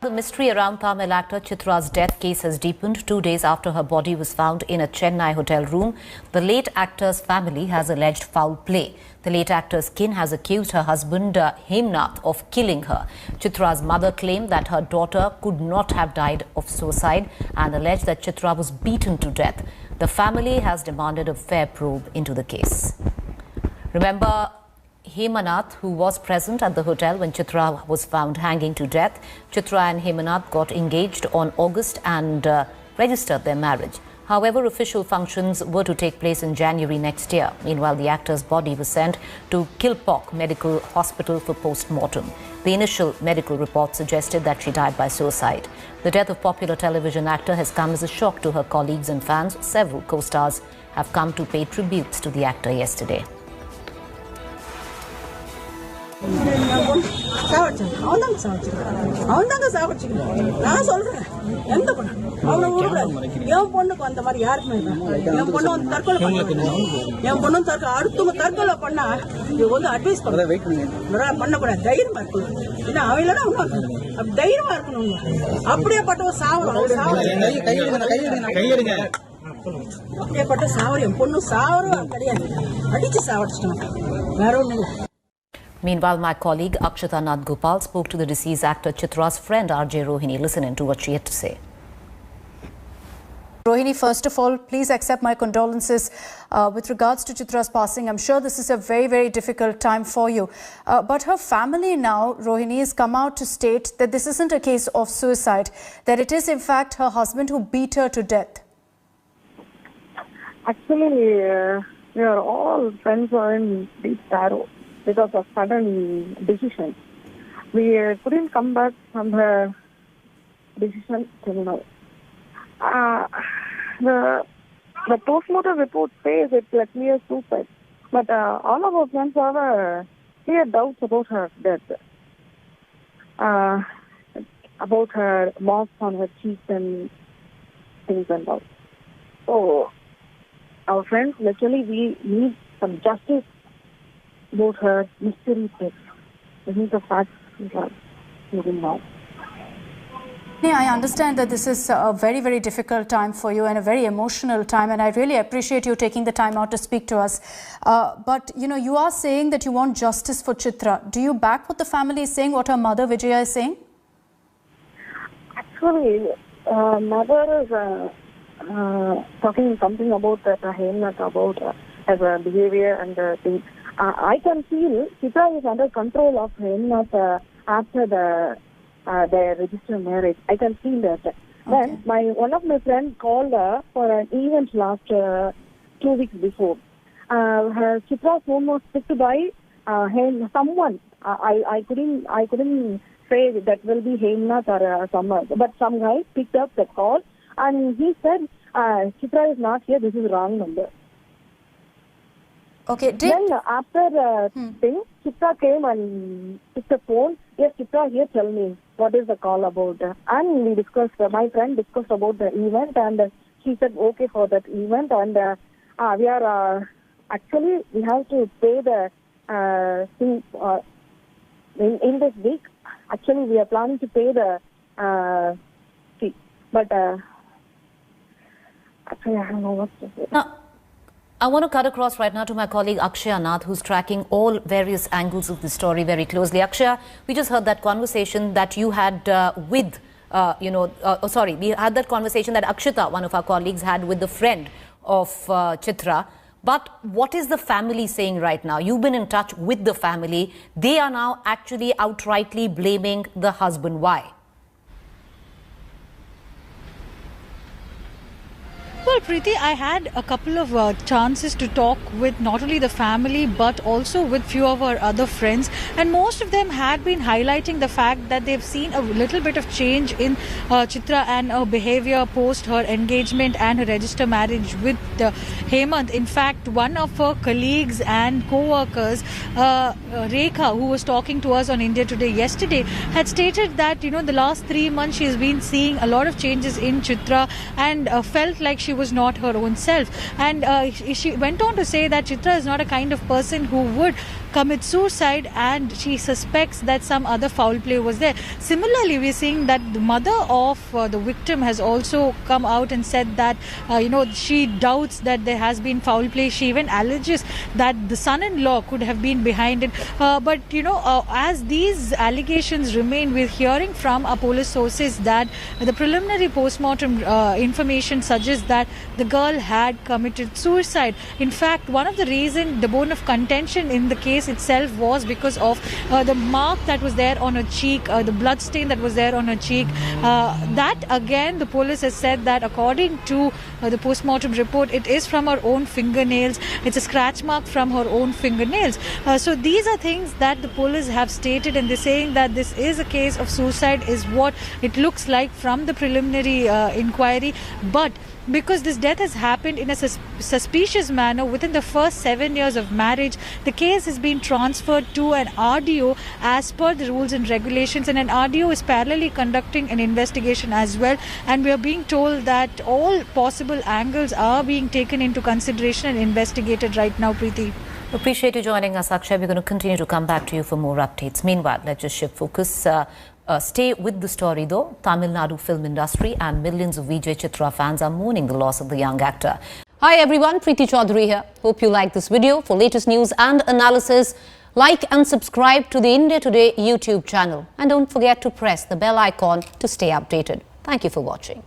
The mystery around Tamil actor Chitra's death case has deepened 2 days after her body was found in a Chennai hotel room. The late actor's family has alleged foul play. The late actor's kin has accused her husband Hemnath of killing her. Chitra's mother claimed that her daughter could not have died of suicide and alleged that Chitra was beaten to death. The family has demanded a fair probe into the case. Remember Hemnath, who was present at the hotel when Chitra was found hanging to death. Chitra and Hemnath got engaged on August and registered their marriage. However, official functions were to take place in January next year. Meanwhile, the actor's body was sent to Kilpauk Medical Hospital for post-mortem. The initial medical report suggested that she died by suicide. The death of popular television actor has come as a shock to her colleagues and fans. Several co-stars have come to pay tributes to the actor yesterday. Meanwhile, my colleague Akshita Nath Gopal spoke to the deceased actor Chitra's friend RJ Rohini. Listen in to what she had to say. Rohini, first of all, please accept my condolences with regards to Chitra's passing. I'm sure this is a very, very difficult time for you. But her family now, Rohini, has come out to state that this isn't a case of suicide, that it is in fact her husband who beat her to death. Actually, we are all friends who are in deep sorrow because of sudden decision. We couldn't come back from her decision till now. The post-mortem report says it's a clear suicide, but all of our friends have clear doubts about her death, about her marks on her cheeks and things and all. So, our friends, literally, we need some justice about her mystery death. This is the fact we are moving now. I understand that this is a very, very difficult time for you and a very emotional time, and I really appreciate you taking the time out to speak to us. But, you know, you are saying that you want justice for Chitra. Do you back what the family is saying, what her mother Vijaya is saying? Actually, mother is talking something about that Hemnath, about her behavior and things. I can feel Chitra is under control of Hemnath after their registered marriage. I can feel that. Okay. Then one of my friends called her for an event last 2 weeks before. Her Chitra's phone was picked by someone. I couldn't say that will be Hemnath or someone, but some guy picked up the call and he said, Chitra is not here. This is wrong number. Okay. Then after thing, Chitra came and picked the phone. Yes, Chitra here, tell me what is the call about. And we discussed, my friend discussed about the event and she said okay for that event. And we are, actually we have to pay the thing in this week. Actually we are planning to pay the fee. But actually I don't know what to say. Now, I want to cut across right now to my colleague Akshaya Nath, who's tracking all various angles of the story very closely. Akshaya, we just heard that conversation that you had with, we had that conversation that Akshita, one of our colleagues, had with the friend of Chitra. But what is the family saying right now? You've been in touch with the family. They are now actually outrightly blaming the husband. Why? Well, Preeti, I had a couple of chances to talk with not only the family but also with few of our other friends, and most of them had been highlighting the fact that they've seen a little bit of change in Chitra and her behavior post her engagement and her registered marriage with Hemnath. In fact, one of her colleagues and co-workers, Rekha, who was talking to us on India Today yesterday, had stated that, you know, the last 3 months she has been seeing a lot of changes in Chitra and felt like she was not her own self. And she went on to say that Chitra is not a kind of person who would commit suicide, and she suspects that some other foul play was there. Similarly, we're seeing that the mother of the victim has also come out and said that she doubts that there has been foul play. She even alleges that the son-in-law could have been behind it. But as these allegations remain, we're hearing from our police sources that the preliminary postmortem information suggests that the girl had committed suicide. In fact, one of the reasons, the bone of contention in the case itself was because of the mark that was there on her cheek, the blood stain that was there on her cheek. That again, the police has said that according to the postmortem report, it is from her own fingernails. It's a scratch mark from her own fingernails. So these are things that the police have stated, and they're saying that this is a case of suicide is what it looks like from the preliminary inquiry. But because this death has happened in a suspicious manner within the first 7 years of marriage, the case has been transferred to an RDO as per the rules and regulations, and an RDO is parallelly conducting an investigation as well, and we are being told that all possible angles are being taken into consideration and investigated right now, Preeti. Appreciate you joining us, Akshay. We're going to continue to come back to you for more updates. Meanwhile, let's just shift focus. Stay with the story though. Tamil Nadu film industry and millions of Vijay Chitra fans are mourning the loss of the young actor. Hi everyone, Preeti Chaudhary here. Hope you like this video. For latest news and analysis, like and subscribe to the India Today YouTube channel. And don't forget to press the bell icon to stay updated. Thank you for watching.